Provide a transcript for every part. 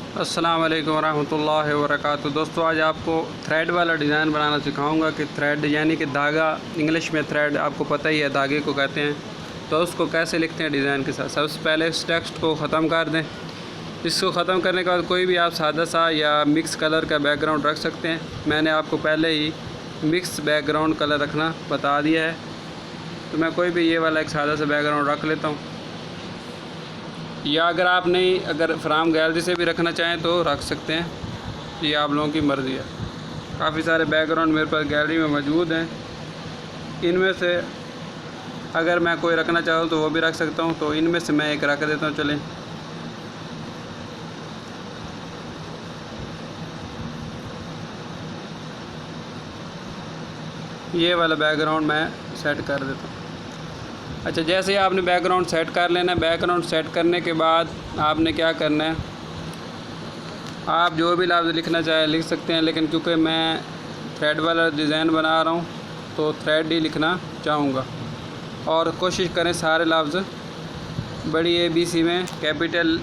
अस्सलाम वालेकुम रहमतुल्लाहि व बरकातुहू। दोस्तों, आज आपको थ्रेड वाला डिज़ाइन बनाना सिखाऊंगा कि थ्रेड यानी कि धागा, इंग्लिश में थ्रेड आपको पता ही है धागे को कहते हैं। तो उसको कैसे लिखते हैं डिज़ाइन के साथ। सबसे पहले इस टेक्स्ट को ख़त्म कर दें। इसको ख़त्म करने के बाद कोई भी आप सादा सा या मिक्स कलर का बैकग्राउंड रख सकते हैं। मैंने आपको पहले ही मिक्स बैकग्राउंड कलर रखना बता दिया है, तो मैं कोई भी ये वाला एक सादा सा बैकग्राउंड रख लेता हूँ। या अगर फ्राम गैलरी से भी रखना चाहें तो रख सकते हैं, ये आप लोगों की मर्ज़ी है। काफ़ी सारे बैकग्राउंड मेरे पास गैलरी में मौजूद हैं। इनमें से अगर मैं कोई रखना चाहूँ तो वो भी रख सकता हूँ, तो इनमें से मैं एक रख देता हूँ। चलें, ये वाला बैकग्राउंड मैं सेट कर देता हूँ। अच्छा, जैसे ही आपने बैकग्राउंड सेट कर लेना है, बैकग्राउंड सेट करने के बाद आपने क्या करना है, आप जो भी लफ्ज़ लिखना चाहे लिख सकते हैं, लेकिन क्योंकि मैं थ्रेड वाला डिज़ाइन बना रहा हूँ तो थ्रेड ही लिखना चाहूँगा। और कोशिश करें सारे लफ्ज़ बड़ी ABC में, कैपिटल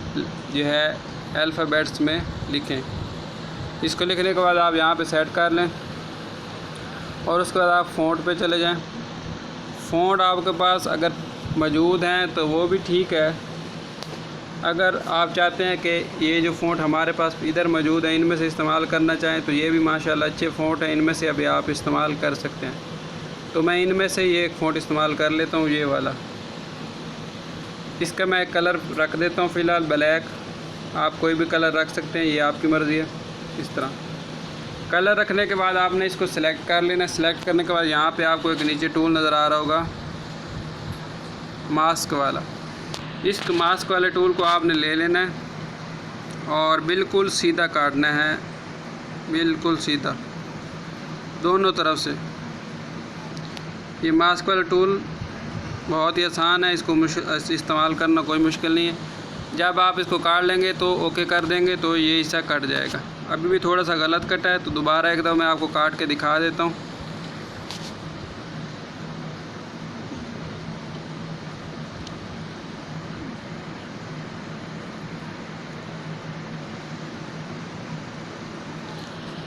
जो है अल्फ़ाबेट्स में लिखें। इसको लिखने के बाद आप यहाँ पे सेट कर लें और उसके बाद आप फ़ॉन्ट पे चले जाएं। फ़ॉन्ट आपके पास अगर मौजूद हैं तो वो भी ठीक है। अगर आप चाहते हैं कि ये जो फ़ॉन्ट हमारे पास इधर मौजूद है इनमें से इस्तेमाल करना चाहें तो ये भी माशाल्लाह अच्छे फ़ॉन्ट हैं, इनमें से अभी आप इस्तेमाल कर सकते हैं। तो मैं इनमें से ये एक फ़ॉन्ट इस्तेमाल कर लेता हूँ, ये वाला। इसका मैं एक कलर रख देता हूँ फ़िलहाल ब्लैक। आप कोई भी कलर रख सकते हैं, ये आपकी मर्ज़ी है। इस तरह कलर रखने के बाद आपने इसको सिलेक्ट कर लेना। सिलेक्ट करने के बाद यहाँ पे आपको एक नीचे टूल नज़र आ रहा होगा, मास्क वाला। इस मास्क वाले टूल को आपने ले लेना है और बिल्कुल सीधा काटना है, बिल्कुल सीधा दोनों तरफ से। ये मास्क वाला टूल बहुत ही आसान है, इसको इस्तेमाल करना कोई मुश्किल नहीं है। जब आप इसको काट लेंगे तो ओके कर देंगे तो ये हिस्सा कट जाएगा। अभी भी थोड़ा सा गलत कटा है तो दोबारा एक दफ़ा मैं आपको काट के दिखा देता हूँ।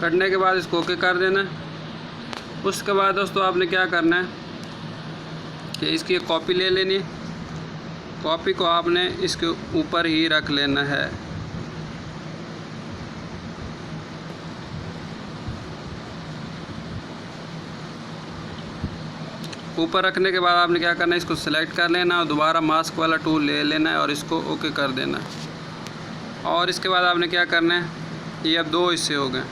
कटने के बाद इसको ओके कर देना है। उसके बाद दोस्तों आपने क्या करना है कि इसकी एक कॉपी ले लेनी है। कॉपी को आपने इसके ऊपर ही रख लेना है। ऊपर रखने के बाद आपने क्या करना है, इसको सिलेक्ट कर लेना और दोबारा मास्क वाला टूल ले लेना है और इसको ओके कर देना है। और इसके बाद आपने क्या करना है, ये अब दो हिस्से हो गए।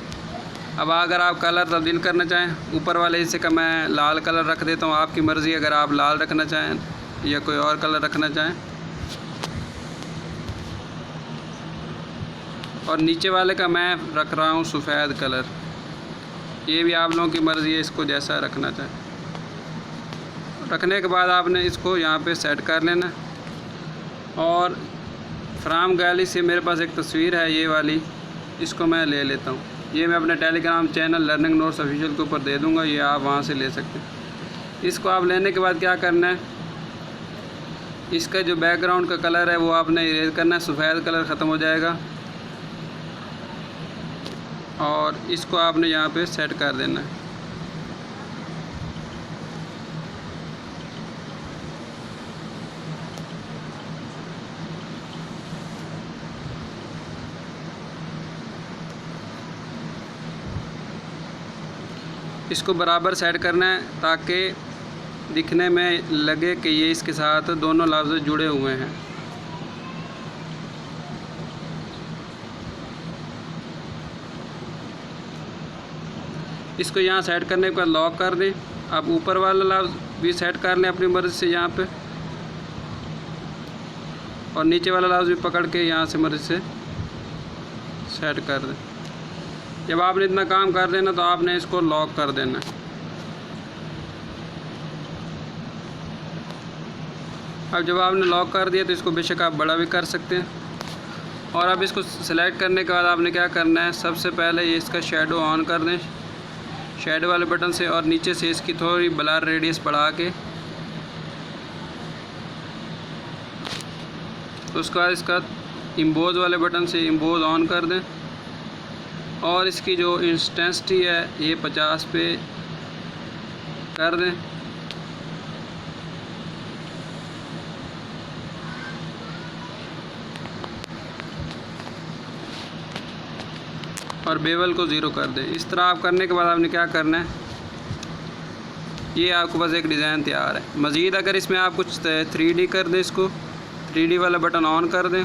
अब अगर आप कलर तब्दील करना चाहें, ऊपर वाले हिस्से का मैं लाल कलर रख देता हूँ, आपकी मर्ज़ी अगर आप लाल रखना चाहें या कोई और कलर रखना चाहें। और नीचे वाले का मैं रख रहा हूँ सफ़ेद कलर, ये भी आप लोगों की मर्ज़ी है, इसको जैसा रखना चाहें। रखने के बाद आपने इसको यहाँ पे सेट कर लेना। और फ्राम गैलरी से मेरे पास एक तस्वीर है, ये वाली, इसको मैं ले लेता हूँ। ये मैं अपने Telegram channel learning notes official के ऊपर दे दूँगा, ये आप वहाँ से ले सकते हैं। इसको आप लेने के बाद क्या करना है, इसका जो बैकग्राउंड का कलर है वो आपने इरेज करना है, सफ़ेद कलर ख़त्म हो जाएगा। और इसको आपने यहाँ पे सेट कर देना है। इसको बराबर सेट करना है ताकि दिखने में लगे कि ये इसके साथ दोनों लफ्ज़ जुड़े हुए हैं। इसको यहाँ सेट करने के बाद लॉक कर दें। अब ऊपर वाला लफ्ज़ भी सेट कर लें अपनी मर्ज़ी से यहाँ पे, और नीचे वाला लफ्ज़ भी पकड़ के यहाँ से मर्ज़ी से सेट कर दें। जब आपने इतना काम कर देना तो आपने इसको लॉक कर देना। अब जब आपने लॉक कर दिया तो इसको बेशक आप बड़ा भी कर सकते हैं। और अब इसको सिलेक्ट करने के बाद आपने क्या करना है, सबसे पहले ये इसका शेडो ऑन कर दें, शेडो वाले बटन से, और नीचे से इसकी थोड़ी ब्लर रेडियस बढ़ा के उसके बाद इसका इम्बोज वाले बटन से इम्बोज ऑन कर दें और इसकी जो इंटेंसिटी है ये 50 पे कर दें। और बेवल को ज़ीरो कर दें। इस तरह आप करने के बाद आपने क्या करना है, ये आपके पास एक डिज़ाइन तैयार है। मज़ीद अगर इसमें आप कुछ 3D कर दें, इसको 3D वाला बटन ऑन कर दें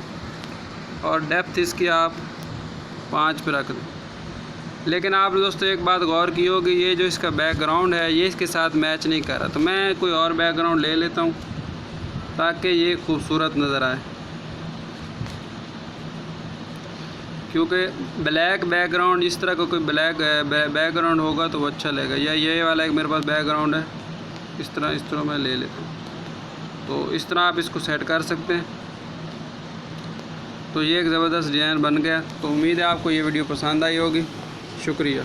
और डेप्थ इसकी आप 5 पे रख दें। लेकिन आप दोस्तों एक बात गौर की होगी, ये जो इसका बैकग्राउंड है ये इसके साथ मैच नहीं कर रहा, तो मैं कोई और बैकग्राउंड ले लेता हूँ ताकि ये खूबसूरत नज़र आए। क्योंकि ब्लैक बैकग्राउंड, इस तरह का कोई ब्लैक बैकग्राउंड होगा तो वो अच्छा लगेगा। या ये वाला एक मेरे पास बैकग्राउंड है, इस तरह मैं ले लेता हूँ। तो इस तरह आप इसको सेट कर सकते हैं। तो ये एक ज़बरदस्त डिज़ाइन बन गया। तो उम्मीद है आपको ये वीडियो पसंद आई होगी। शुक्रिया।